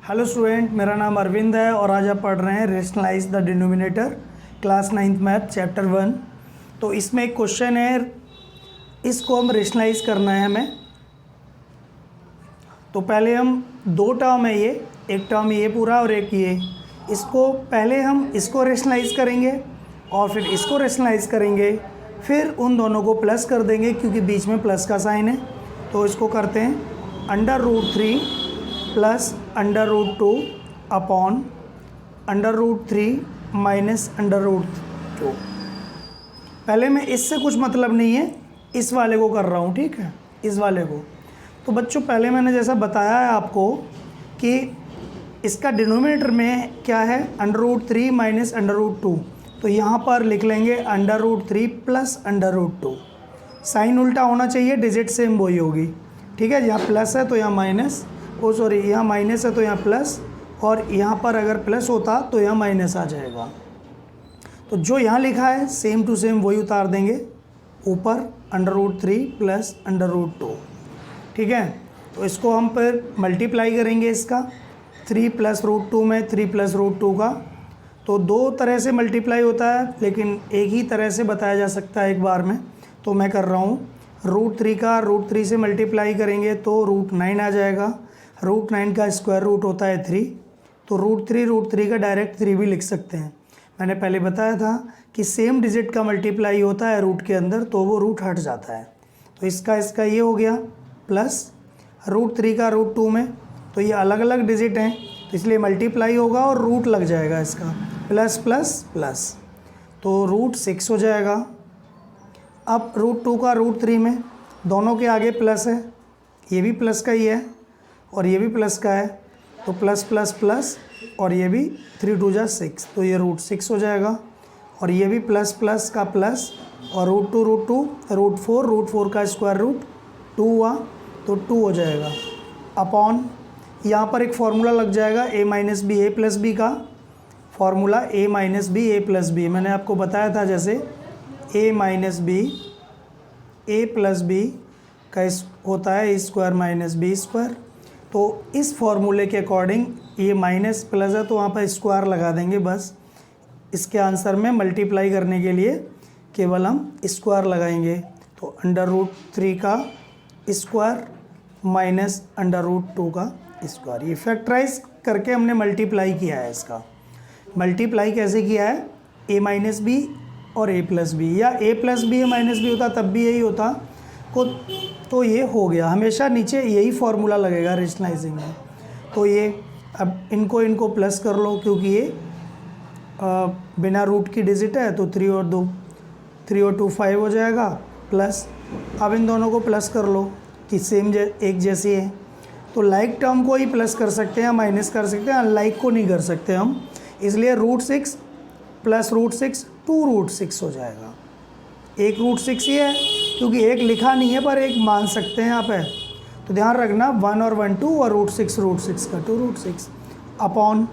Hello student, मेरा नाम अरविंद है और आज आप पढ़ रहे हैं rationalise the denominator, class 9th math chapter 1। तो इसमें एक क्वेश्चन है, इसको हम रेशनलाइज करना है हमें। तो पहले हम दो टर्म है, ये एक टर्म ये पूरा और एक ये, इसको पहले हम इसको रेशनलाइज करेंगे और फिर इसको रेशनलाइज करेंगे, फिर उन दोनों को प्लस कर देंगे क्योंकि बीच में प्लस का साइन है। तो इसको करते हैं √3 प्लस √2 अपॉन √3 माइनस √2। पहले मैं इससे कुछ मतलब नहीं है, इस वाले को कर रहा हूँ, ठीक है, इस वाले को। तो बच्चों पहले मैंने जैसा बताया है आपको कि इसका डिनोमिनेटर में क्या है, √3 माइनस √2। तो यहाँ पर लिख लेंगे √3 प्लस √2। साइन उल्टा होना चाहिए, डिजिट सेम वही होगी, ठीक है। यहाँ प्लस है तो यहाँ माइनस, यहाँ माइनस है तो यहाँ प्लस, और यहाँ पर अगर प्लस होता तो यहाँ माइनस आ जाएगा। तो जो यहाँ लिखा है सेम टू सेम वही उतार देंगे ऊपर, √3 प्लस √2, ठीक है। तो इसको हम फिर मल्टीप्लाई करेंगे, इसका 3 प्लस √2 में 3 प्लस √2 का। तो दो तरह से मल्टीप्लाई होता है, लेकिन एक ही तरह से बताया जा सकता है एक बार में। तो मैं कर रहा हूँ √3 का √3 से मल्टीप्लाई करेंगे तो √9 आ जाएगा। √9 का स्क्वायर रूट होता है 3, तो √3 का डायरेक्ट 3 भी लिख सकते हैं। मैंने पहले बताया था कि सेम डिजिट का मल्टीप्लाई होता है रूट के अंदर तो वो रूट हट जाता है। तो इसका ये हो गया प्लस √3 का √2 में, तो ये अलग अलग डिजिट हैं तो इसलिए मल्टीप्लाई होगा और रूट लग जाएगा इसका, प्लस प्लस प्लस, तो √6 हो जाएगा। अब √2 का √3 में दोनों के आगे प्लस है, ये भी प्लस का ही है और ये भी प्लस का है, तो प्लस प्लस प्लस, और ये भी 3 2 जा 6, तो ये √6 हो जाएगा। और ये भी प्लस प्लस का प्लस, और √2 √4 का स्क्वायर रूट 2 हुआ तो 2 हो जाएगा। अपॉन यहाँ पर एक फार्मूला लग जाएगा a minus b a plus b का, formula a minus b a plus b. मैंने आपको बताया था जैसे a minus b a plus b का होता है स्क्वायर माइनस बी स्क्वायर। तो इस फॉर्मूले के अकॉर्डिंग ये माइनस प्लस है तो वहाँ पर स्क्वायर लगा देंगे, बस इसके आंसर में मल्टीप्लाई करने के लिए केवल हम स्क्वायर लगाएंगे। तो √3 का स्क्वायर माइनस √2 का स्क्वायर, ये फैक्टराइज करके हमने मल्टीप्लाई किया है। इसका मल्टीप्लाई कैसे किया है, a माइनस बी और a प्लस बी, या a plus b minus b होता तब भी यही होता को, तो ये हो गया। हमेशा नीचे यही फार्मूला लगेगा रेशनलाइजिंग में। तो ये अब इनको प्लस कर लो क्योंकि ये बिना रूट की डिजिट है, तो 3 और 2 5 हो जाएगा प्लस। अब इन दोनों को प्लस कर लो कि सेम एक जैसी है, तो लाइक टर्म को ही प्लस कर सकते हैं, माइनस कर सकते हैं, अनलाइक को नहीं कर सकते हम, इसलिए √6 प्लस √6 2√6 हो जाएगा। एक √6 ही है क्योंकि एक लिखा नहीं है पर एक मान सकते हैं यहाँ पे, तो ध्यान रखना 1 और 1 2 और √6 का 2√6 अपॉन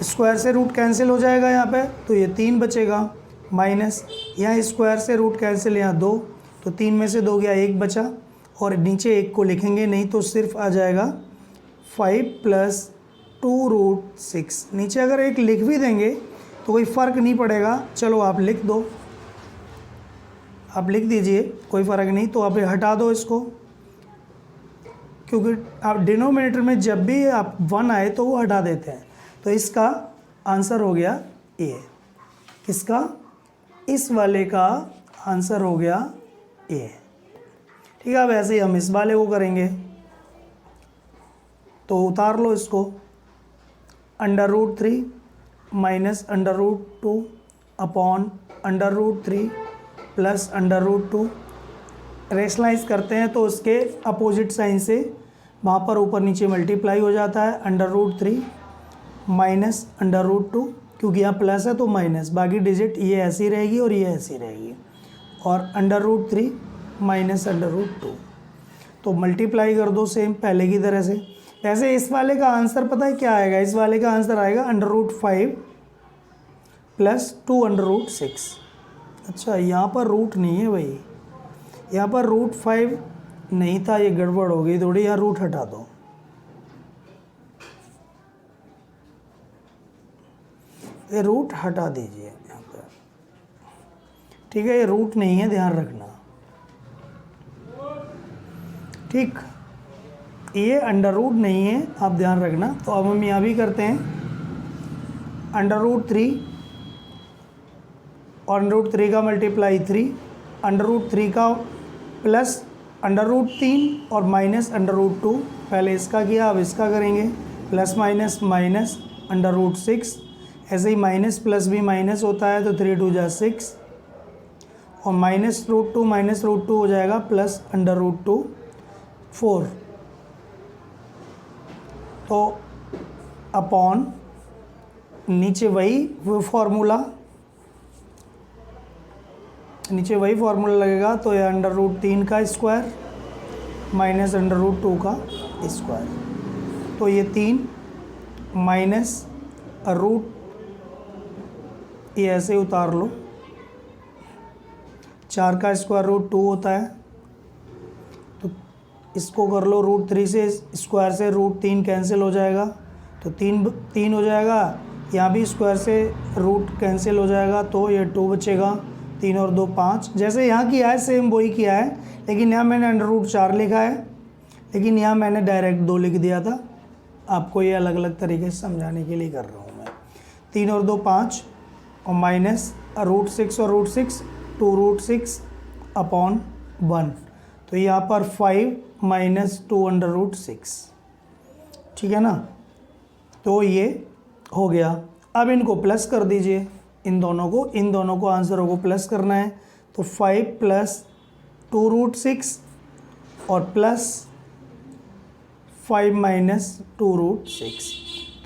स्क्वायर से रूट कैंसिल हो जाएगा यहाँ पे, तो ये 3 बचेगा, माइनस यहाँ स्क्वायर से रूट कैंसिल, यहाँ 2, तो 3 में से 2 गया, 1 बचा, और नीचे 1 को लिखेंगे नहीं तो सिर्फ आ जाएगा 5 प्लस 2√6। नीचे अगर 1 लिख भी देंगे तो कोई फ़र्क नहीं पड़ेगा, चलो आप लिख दो, आप लिख दीजिए, कोई फ़र्क नहीं। तो आप हटा दो इसको, क्योंकि आप डिनोमिनेटर में जब भी आप 1 आए तो वो हटा देते हैं। तो इसका आंसर हो गया ए। किसका, इस वाले का आंसर हो गया ए, ठीक है। अब ऐसे ही हम इस वाले को करेंगे, तो उतार लो इसको, √3 माइनस √2 अपॉन √3 प्लस √2। रेशनलाइज करते हैं तो उसके अपोजिट साइन से वहाँ पर ऊपर नीचे मल्टीप्लाई हो जाता है, √3 माइनस √2, क्योंकि यहाँ प्लस है तो माइनस, बाकी डिजिट ये ऐसी रहेगी और ये ऐसी रहेगी, और √3 माइनस √2। तो मल्टीप्लाई कर दो सेम पहले की तरह से। वैसे इस वाले का आंसर पता है क्या आएगा, इस वाले का आंसर आएगा √5 प्लस 2√6। अच्छा, यहाँ पर रूट नहीं है भाई, यहाँ पर √5 नहीं था, ये गड़बड़ हो गई थोड़ी, यहाँ रूट हटा दो। ये रूट हटा दीजिए यहाँ पर, ठीक है, ये रूट नहीं है, ध्यान रखना, ठीक, ये अंडर रूट नहीं है, आप ध्यान रखना। तो अब हम यहाँ भी करते हैं अंडर रूट 3 और अंडर रूट 3 का मल्टीप्लाई 3, अंडर रूट 3 का प्लस अंडर रूट 3 और माइनस अंडर रूट 2, पहले इसका किया अब इसका करेंगे, plus minus minus under root 6, ऐसे ही माइनस प्लस भी माइनस होता है तो 3 2 जा 6 और माइनस रूट 2 हो जाएगा प्लस अंडर रूट 2 4, तो अपॉन नीचे वही फार्मूला लगेगा, तो ये अंडर रूट 3 का स्क्वायर माइनस अंडर रूट 2 का स्क्वायर, तो ये 3 माइनस रूट, ये ऐसे उतार लो, 4 का स्क्वायर रूट 2 होता है, तो इसको कर लो रूट 3 से, स्क्वायर से रूट 3 कैंसिल हो जाएगा, तो 3 हो जाएगा, यहाँ भी स्क्वायर से रूट कैंसिल हो जाएगा, तो ये 2 बचेगा, 3 और 2 5, जैसे यहाँ किया है सेम वही किया है, लेकिन यहाँ मैंने अंडर रूट 4 लिखा है, लेकिन यहाँ मैंने डायरेक्ट 2 लिख दिया था, आपको ये अलग अलग तरीके से समझाने के लिए कर रहा हूँ मैं। 3 और 2 5 और माइनस रूट 6 और रूट 6 2 रूट 6 अपॉन 1, तो यहाँ पर 5 माइनस 2 अंडर रूट 6, ठीक है ना, तो ये हो गया। अब इनको प्लस कर दीजिए, इन दोनों को आंसरों को प्लस करना है, तो 5 प्लस 2 रूट 6 और प्लस 5 माइनस 2 रूट 6,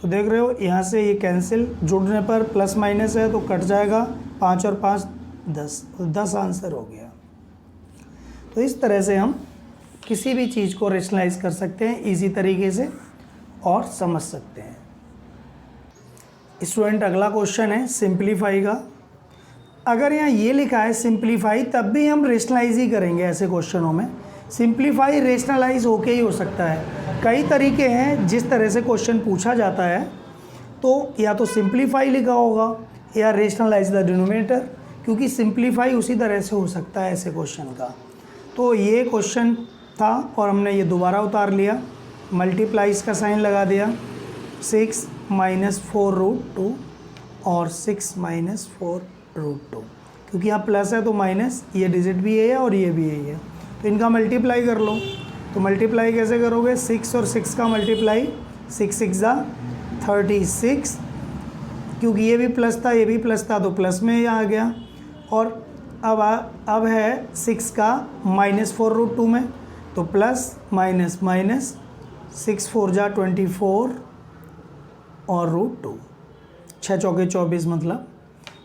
तो देख रहे हो यहाँ से ये कैंसिल, जुड़ने पर प्लस माइनस है तो कट जाएगा, 5 और 5 10 आंसर हो गया। तो इस तरह से हम किसी भी चीज़ को रेशनलाइज कर सकते हैं इजी तरीके से और समझ सकते हैं। स्टूडेंट अगला क्वेश्चन है सिंप्लीफाई का। अगर यहाँ ये लिखा है सिंप्लीफाई, तब भी हम रेशनलाइज ही करेंगे ऐसे क्वेश्चनों में। सिंप्लीफाई रेशनलाइज होके ही हो सकता है। कई तरीके हैं जिस तरह से क्वेश्चन पूछा जाता है, तो या तो सिंप्लीफाई लिखा होगा या रेशनलाइज द डिनोमिनेटर, क्योंकि सिंप्लीफाई उसी तरह से हो सकता है ऐसे क्वेश्चन का। तो ये क्वेश्चन था और हमने ये दोबारा उतार लिया, मल्टीप्लाइज का साइन लगा दिया, 6 माइनस 4 रूट 2 और 6 माइनस 4 रूट 2, क्योंकि यहाँ प्लस है तो माइनस, ये डिजिट भी है और ये भी है, तो इनका मल्टीप्लाई कर लो। तो मल्टीप्लाई कैसे करोगे, 6 और 6 का मल्टीप्लाई, 6 6 36, क्योंकि ये भी प्लस था ये भी प्लस था तो प्लस में ये आ गया। और अब है 6 का माइनस 4 रूट 2 में, तो प्लस माइनस माइनस, 6 4 24 और रूट 2, 6 चौके 24 मतलब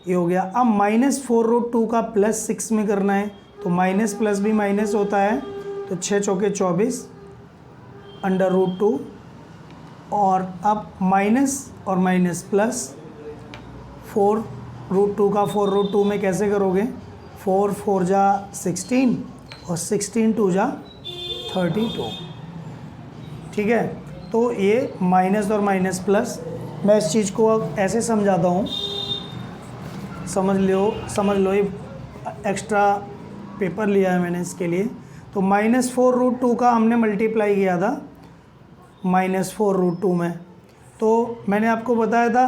ये हो गया। अब माइनस 4 रूट 2 का प्लस 6 में करना है, तो माइनस प्लस भी माइनस होता है, तो 6 चौके 24 अंडर रूट 2, और अब माइनस और माइनस प्लस, 4 रूट 2 का 4 रूट 2 में कैसे करोगे, 4 4 16 और 16 2 32, ठीक है। तो ये माइनस और माइनस प्लस, मैं इस चीज़ को अब ऐसे समझाता हूँ, समझ लो ये एक्स्ट्रा पेपर लिया है मैंने इसके लिए। तो माइनस 4 रूट 2 का हमने मल्टीप्लाई किया था माइनस 4 रूट 2 में, तो मैंने आपको बताया था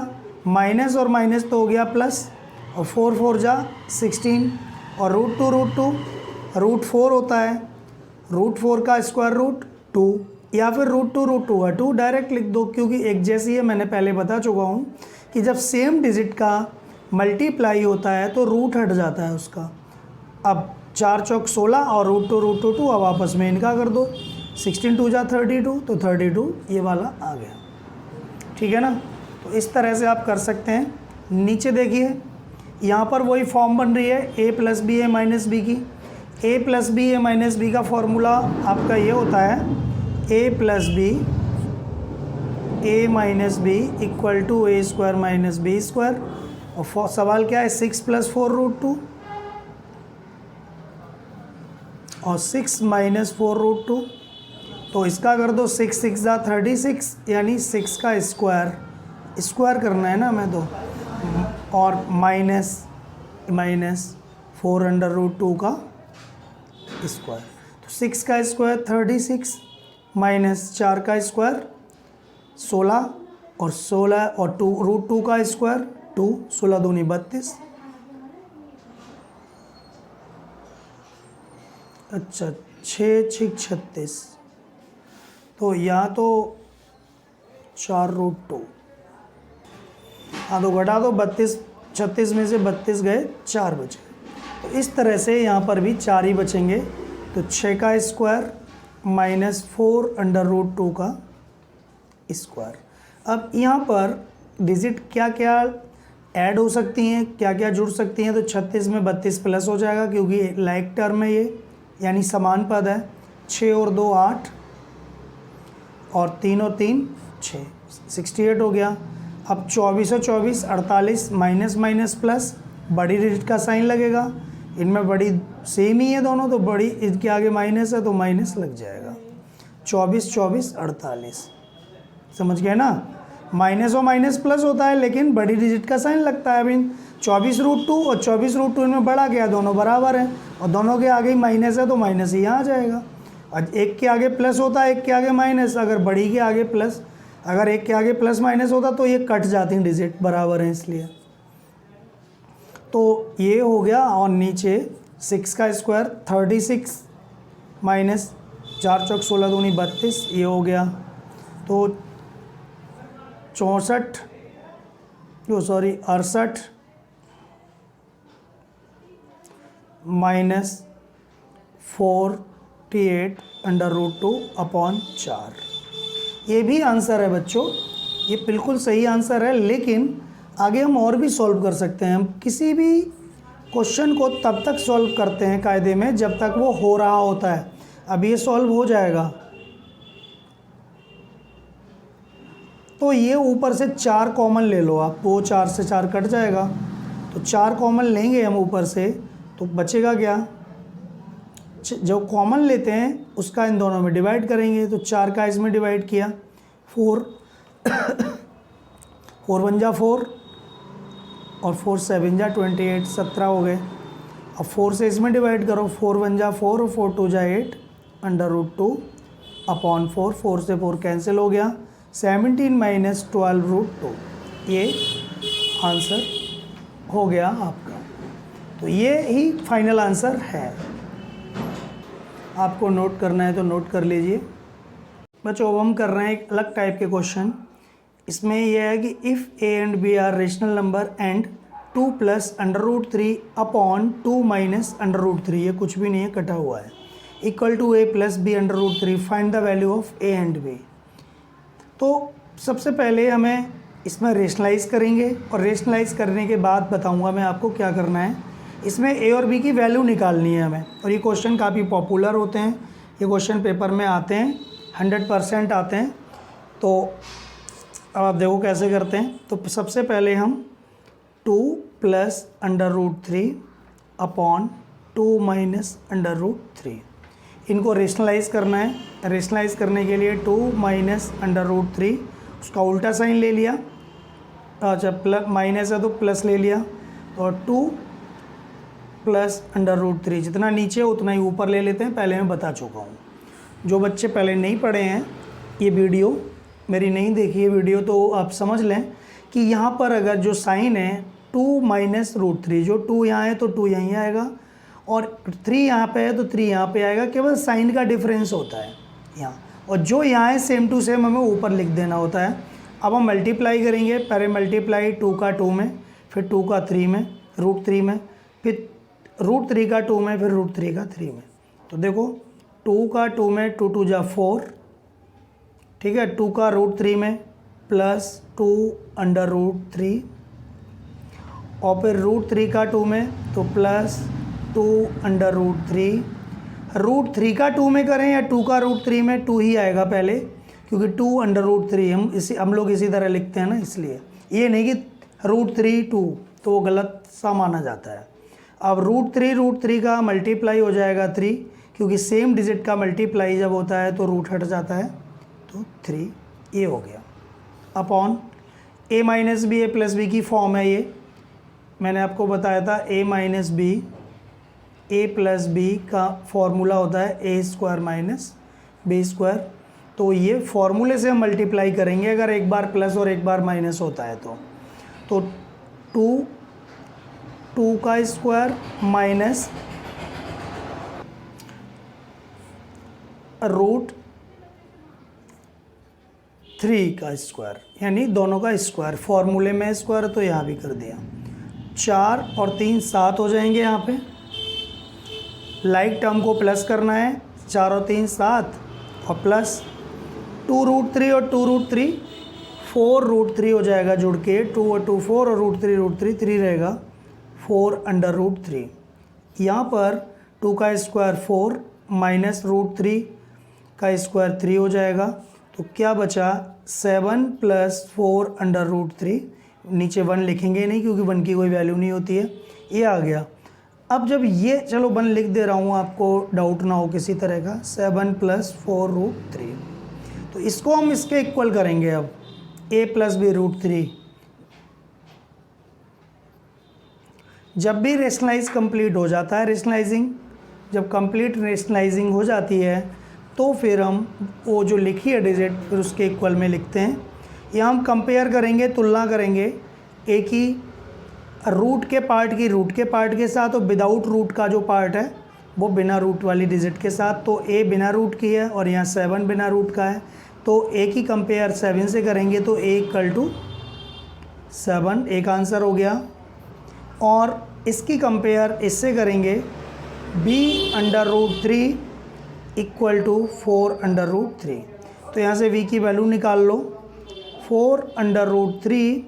माइनस और माइनस तो हो गया प्लस, और 4 4 16 और रूट 2 रूट 4 होता है, रूट 4 का स्क्वायर रूट 2, या फिर रूट 2 है 2 डायरेक्ट लिख दो, क्योंकि एक जैसी है, मैंने पहले बता चुका हूँ कि जब सेम डिजिट का मल्टीप्लाई होता है तो रूट हट जाता है उसका। अब 4 चौक 16 और रूट 2 अब आपस में इनका कर दो, 16 2 32, तो 32 ये वाला आ गया, ठीक है ना। तो इस तरह से आप कर सकते हैं। नीचे देखिए यहाँ पर वही फॉर्म बन रही है a plus b a minus b की। a plus b a minus b का फॉर्मूला आपका ये होता है a plus b a minus b equal to a square minus b square, और सवाल क्या है 6 प्लस 4 रूट 2 और 6 माइनस 4 रूट 2, तो इसका कर दो 6 6 36, यानी 6 का स्क्वायर करना है ना हमें, तो और माइनस 4√2 का स्क्वायर। तो 6 का स्क्वायर 36 माइनस 4 का स्क्वायर 16 और 16 और √2 का स्क्वायर 2, 16 दूनी 32। अच्छा 6 6 36, तो यहाँ तो 4√2, हाँ तो घटा दो 32 36 में से 32 गए 4 बचे। तो इस तरह से यहाँ पर भी 4 ही बचेंगे। तो 6 का स्क्वायर माइनस 4√2 का स्क्वायर। अब यहाँ पर डिजिट क्या क्या ऐड हो सकती हैं, क्या क्या जुड़ सकती हैं। तो 36 में 32 प्लस हो जाएगा क्योंकि लाइक टर्म है ये, यानी समान पद है। 6 और 2 8 और 3 और 3 6, 68 हो गया। अब 24 और 24 48 माइनस माइनस प्लस, बड़ी डिजिट का साइन लगेगा। इनमें बड़ी सेम ही है दोनों, तो बड़ी इसके आगे माइनस है तो माइनस लग जाएगा। 24 24 48, समझ गए ना। माइनस और माइनस प्लस होता है लेकिन बड़ी डिजिट का साइन लगता है। अभी 24√2 और 24√2 इनमें बड़ा क्या है, दोनों बराबर हैं और दोनों के आगे ही माइनस है तो माइनस ही यहाँ आ जाएगा। और एक के आगे प्लस होता है, एक के आगे माइनस। अगर बड़ी के आगे प्लस, अगर एक के आगे प्लस माइनस होता तो ये कट जाती हैं डिजिट, बराबर हैं इसलिए। तो ये हो गया। और नीचे 6 का स्क्वायर 36 माइनस 4 चौक 16 दूनी 32, ये हो गया। तो 68 माइनस 48√2/4। ये भी आंसर है बच्चों, ये बिल्कुल सही आंसर है। लेकिन आगे हम और भी सॉल्व कर सकते हैं। हम किसी भी क्वेश्चन को तब तक सॉल्व करते हैं कायदे में जब तक वो हो रहा होता है। अब ये सॉल्व हो जाएगा तो ये ऊपर से 4 कॉमन ले लो आप, तो 4 से 4 कट जाएगा। तो 4 कॉमन लेंगे हम ऊपर से तो बचेगा क्या, जो कॉमन लेते हैं उसका इन दोनों में डिवाइड करेंगे। तो 4 का इसमें डिवाइड किया, 4 4 1 जा 4 और 4 7 जा 28, 17 हो गए। अब 4 से इसमें डिवाइड करो, 4 1 जा 4 और 4 2 जा 8/2/4। 4 से 4 कैंसिल हो गया, 17 माइनस 12√2, ये आंसर हो गया आपका। तो ये ही फाइनल आंसर है। आपको नोट करना है तो नोट कर लीजिए। बच्चों अब हम कर रहे हैं एक अलग टाइप के क्वेश्चन। इसमें यह है कि if a and b are rational number and 2 + √3/2 - √3, ये कुछ भी नहीं है, कटा हुआ है, equal to a + b √3, find the value of a and b। तो सबसे पहले हमें इसमें रेशनलाइज करेंगे और रेशनलाइज करने के बाद बताऊंगा मैं आपको क्या करना है। इसमें a और b की वैल्यू निकालनी है हमें। और ये क्वेश्चन काफ़ी पॉपुलर होते हैं, ये क्वेश्चन पेपर में आते हैं, 100% आते हैं। तो अब आप देखो कैसे करते हैं। तो सबसे पहले हम 2 + √3/2 - √3, इनको रेशनलाइज करना है। रेशनलाइज करने के लिए 2 - √3, उसका उल्टा साइन ले लिया। अच्छा प्लस माइनस है तो प्लस ले लिया, और 2 + √3, जितना नीचे उतना ही ऊपर ले लेते हैं, पहले मैं बता चुका हूँ। जो बच्चे पहले नहीं पढ़े हैं, ये वीडियो मेरी नहीं देखी है वीडियो, तो आप समझ लें कि यहाँ पर अगर जो साइन है 2 - √3, जो 2 यहाँ है तो 2 यहीं आएगा, और 3 यहाँ पे है तो 3 यहाँ पे आएगा। केवल साइन का डिफरेंस होता है यहाँ, और जो यहाँ है सेम टू सेम हमें ऊपर लिख देना होता है। अब हम मल्टीप्लाई करेंगे, पहले मल्टीप्लाई 2 का 2 में, फिर 2 का 3 में, √3 में, फिर √3 का 2 में, फिर √3 का 3 में। तो देखो 2 का 2 में 2 2 जा 4, ठीक है। 2 का √3 में प्लस 2/√3, और फिर √3 का 2 में तो प्लस 2/√3। √3 का 2 में करें या 2 का √3 में, 2 ही आएगा पहले, क्योंकि 2/√3 हम लोग इसी तरह लिखते हैं ना, इसलिए ये नहीं कि √3 2, तो वो गलत सा माना जाता है। अब √3 का मल्टीप्लाई हो जाएगा 3, क्योंकि सेम डिजिट का मल्टीप्लाई जब होता है तो रूट हट जाता है, तो 3 ये हो गया। Upon A minus b a plus B की फॉर्म है ये, मैंने आपको बताया था ए minus b a plus b का फॉर्मूला होता है ए स्क्वायर माइनस बी स्क्वायर। तो ये फॉर्मूले से हम मल्टीप्लाई करेंगे अगर एक बार प्लस और एक बार माइनस होता है तो 2 का स्क्वायर माइनस रूट 3 का स्क्वायर, यानी दोनों का स्क्वायर, फॉर्मूले में स्क्वायर तो यहाँ भी कर दिया। 4 और 3 7 हो जाएंगे यहाँ पे। लाइक टर्म को प्लस करना है, 4 और 3 7 और प्लस 2 रूट 3 और 2 रूट 3 4 रूट 3 हो जाएगा जुड़ के, 2 और 2 4 और रूट 3 3 रहेगा 4 अंडर रूट 3। यहाँ पर 2 का स्क्वायर 4 माइनस रूट 3 का स्क्वायर 3 हो जाएगा। तो क्या बचा 7 प्लस 4 अंडर रूट 3, नीचे 1 लिखेंगे नहीं क्योंकि 1 की कोई वैल्यू नहीं होती है, ये आ गया। अब जब ये, चलो 1 लिख दे रहा हूँ आपको डाउट ना हो किसी तरह का, 7 प्लस 4 रूट 3, तो इसको हम इसके इक्वल करेंगे। अब a प्लस बी रूट 3, जब भी रेशनलाइज कंप्लीट हो जाता है, रेशनलाइजिंग जब कंप्लीट रेशनलाइजिंग हो जाती है तो फिर हम वो जो लिखी है डिजिट फिर उसके इक्वल में लिखते हैं। यहाँ हम कंपेयर करेंगे, तुलना करेंगे ए की रूट के पार्ट की रूट के पार्ट के साथ और विदाउट रूट का जो पार्ट है वो बिना रूट वाली डिजिट के साथ। तो ए बिना रूट की है और यहाँ 7 बिना रूट का है, तो ए की कंपेयर 7 से करेंगे तो ए इक्वल टू 7, एक आंसर हो गया। और इसकी कंपेयर इससे करेंगे b under root 3 equal to 4 under root 3। तो यहाँ से v की वैल्यू निकाल लो, 4 अंडर रूट 3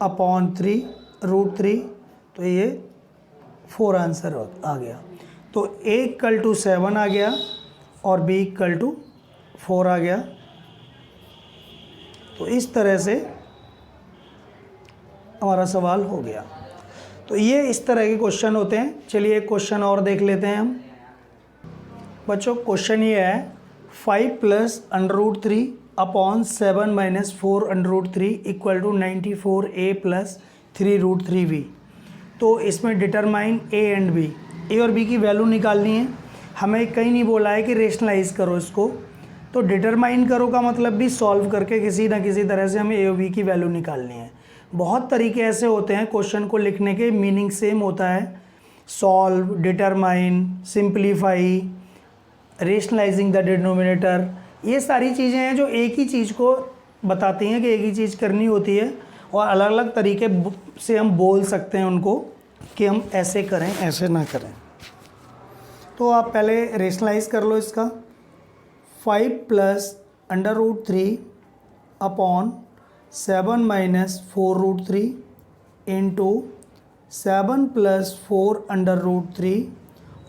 अपॉन 3 रूट 3, तो ये 4 आंसर आ गया। तो a इक्वल टू 7 आ गया और b इक्वल टू 4 आ गया। तो इस तरह से हमारा सवाल हो गया। तो ये इस तरह के क्वेश्चन होते हैं। चलिए एक क्वेश्चन और देख लेते हैं हम बच्चों। क्वेश्चन ये है 5 plus under root 3 upon 7 minus 4 under root 3 equal to 94a plus 3 root 3v। तो इसमें determine a and b, a और b की वैल्यू निकालनी है। हमें कहीं नहीं बोला है कि रेशनलाइज करो इसको, तो डिटरमाइन करो का मतलब भी सॉल्व करके किसी ना किसी तरह से हमें a और b की वैल्यू निकालनी है। बहुत तरीके ऐसे होते हैं क्वेश्चन को लिखने के, मीनिंग सेम होता है, solve, determine, simplify, rationalising the denominator, ये सारी चीज़ें हैं जो एक ही चीज़ को बताती हैं कि एक ही चीज़ करनी होती है और अलग अलग तरीके से हम बोल सकते हैं उनको कि हम ऐसे करें ऐसे ना करें। तो आप पहले रेशनलाइज कर लो इसका। 5 plus under root 3 upon 7 minus 4 root 3 into 7 plus 4 under root 3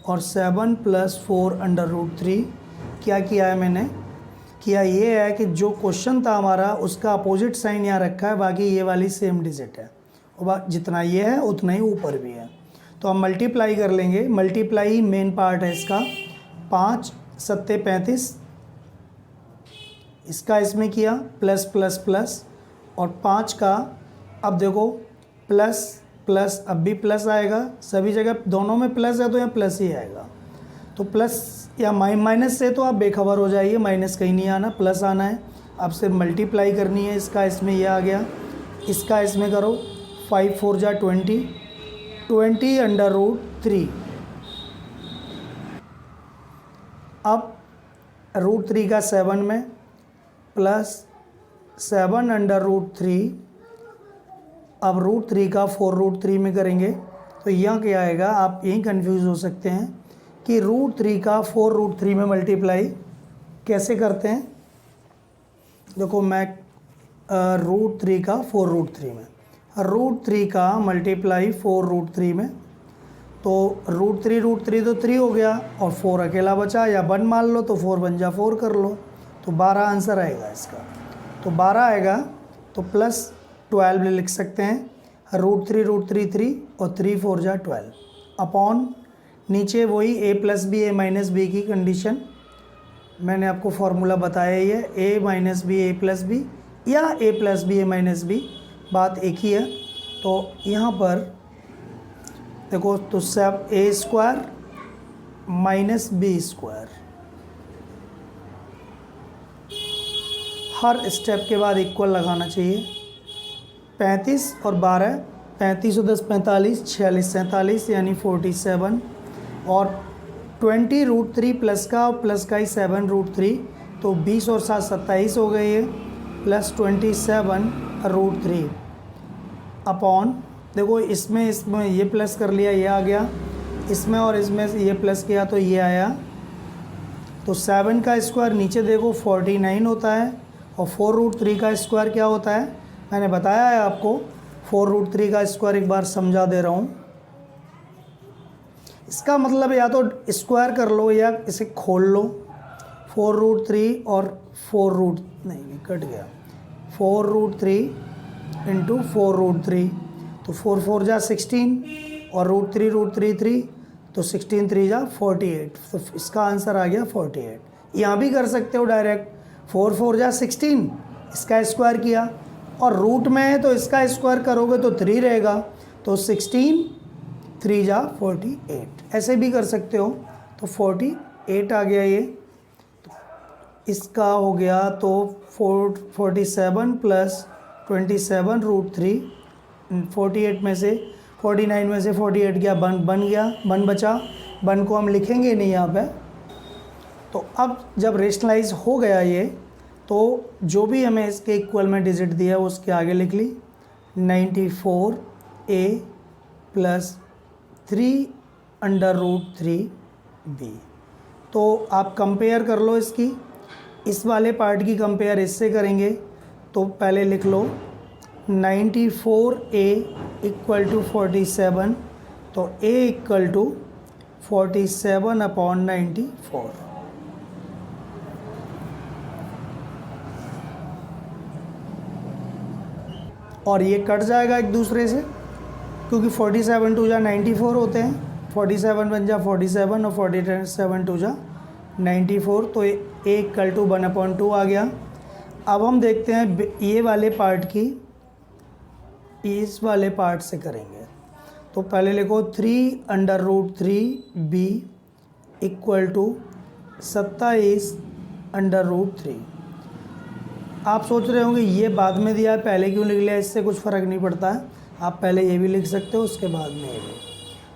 और 7 प्लस 4 अंडर रूट 3। क्या किया है मैंने, किया ये है कि जो क्वेश्चन था हमारा उसका अपोजिट साइन यहाँ रखा है, बाकी ये वाली सेम डिजिट है और जितना ये है उतना ही ऊपर भी है। तो हम मल्टीप्लाई कर लेंगे, मल्टीप्लाई ही मेन पार्ट है इसका। 5 7 35, इसका इसमें किया प्लस प्लस प्लस और 5 का, अब देखो प्लस प्लस, अब भी प्लस आएगा, सभी जगह दोनों में प्लस है तो यहाँ प्लस ही आएगा। तो प्लस या माइनस से तो आप बेखबर हो जाइए, माइनस कहीं नहीं आना, प्लस आना है। अब सिर्फ मल्टीप्लाई करनी है, इसका इसमें ये आ गया, इसका इसमें करो, 5 4 जा 20, 20 अंडर रूट 3। अब रूट 3 का 7 में प्लस 7 अंडर रूट 3, अब रूट 3 का 4 रूट 3 में करेंगे तो यहाँ क्या आएगा, आप यहीं कंफ्यूज हो सकते हैं कि रूट 3 का 4 रूट 3 में मल्टीप्लाई कैसे करते हैं। देखो मैं रूट 3 का 4 रूट 3 में, रूट 3 का मल्टीप्लाई 4 रूट 3 में, तो रूट 3 तो 3 हो गया और 4 अकेला बचा, या 1 मान लो तो 4 बन जा 4 कर लो, तो 12 आंसर आएगा इसका। तो 12 आएगा तो प्लस 12 लिख सकते हैं, रूट 3 3 और 3 4 जा 12 अपॉन नीचे वही a plus b a minus b की कंडीशन, मैंने आपको फार्मूला बताया ही है, a minus b a plus b या a plus b a minus b, बात एक ही है। तो यहाँ पर देखो, तो सब ए स्क्वायर माइनस बी स्क्वायर, हर स्टेप के बाद इक्वल लगाना चाहिए। 35 और 12, 35 और 10 45, 46 47 यानी 47, और 20√3 प्लस का ही 7√3, तो 20 और 7 27 हो गए ये, प्लस 27√3 अपॉन, देखो इसमें ये प्लस कर लिया, ये आ गया, इसमें और इसमें ये प्लस किया तो ये आया। तो 7 का स्क्वायर नीचे देखो 49 होता है, और 4√3 का स्क्वायर क्या होता है, मैंने बताया है आपको। 4√3 का स्क्वायर एक बार समझा दे रहा हूँ। इसका मतलब या तो स्क्वायर कर लो या इसे खोल लो। 4√3 और 4√नहीं कट गया, 4√3 इंटू 4√3, तो 4 4 जा 16, और √3 3, तो 16 3 जा 48, तो इसका आंसर आ गया 48। यहाँ भी कर सकते हो डायरेक्ट, 4 4 जा 16, इसका स्क्वायर किया, और रूट में है तो इसका स्क्वायर करोगे तो 3 रहेगा, तो 16 3 जा 48, ऐसे भी कर सकते हो। तो 48 आ गया ये, तो इसका हो गया तो 47 प्लस 27√3, 48 में से 49 में से 48 गया, बन गया, बन बचा, बन को हम लिखेंगे नहीं यहाँ पे। तो अब जब रेशनलाइज हो गया ये, तो जो भी हमें इसके इक्वल में डिजिट दिया है उसके आगे लिख ली 94a प्लस 3√3b। तो आप कंपेयर कर लो इसकी, इस वाले पार्ट की कंपेयर इससे करेंगे, तो पहले लिख लो 94a इक्वल टू 47, तो a इक्वल टू 47/94, और ये कट जाएगा एक दूसरे से, क्योंकि 47 2 जा 94 होते हैं, 47 बन जा 47 और 47 2 जा 94, तो ये इक्वल टू 1/2 आ गया। अब हम देखते हैं ये वाले पार्ट की, इस वाले पार्ट से करेंगे। तो पहले लिखो 3√3b इक्वल टू 27√3। आप सोच रहे होंगे ये बाद में दिया है, पहले क्यों लिख लिया, इससे कुछ फ़र्क नहीं पड़ता है, आप पहले ये भी लिख सकते हो, उसके बाद में ये भी।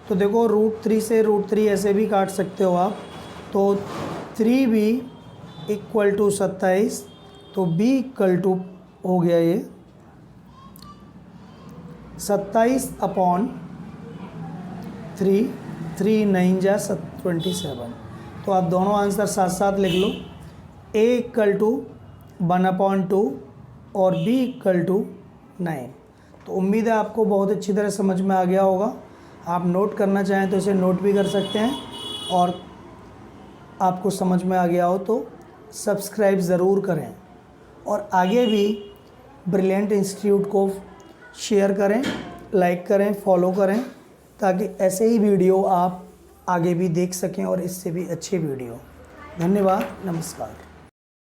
तो देखो √3 से √3 ऐसे भी काट सकते हो आप, तो 3b इक्वल टू 27, तो b इक्वल टू हो गया ये 27/3, 3 9 जा 27। तो आप दोनों आंसर साथ साथ लिख लो, a इक्वल टू 1/2 और b इक्वल टू 9। तो उम्मीद है आपको बहुत अच्छी तरह समझ में आ गया होगा। आप नोट करना चाहें तो इसे नोट भी कर सकते हैं, और आपको समझ में आ गया हो तो सब्सक्राइब ज़रूर करें, और आगे भी ब्रिलियंट इंस्टीट्यूट को शेयर करें, लाइक करें, फॉलो करें, ताकि ऐसे ही वीडियो आप आगे भी देख सकें और इससे भी अच्छे वीडियो। धन्यवाद, नमस्कार।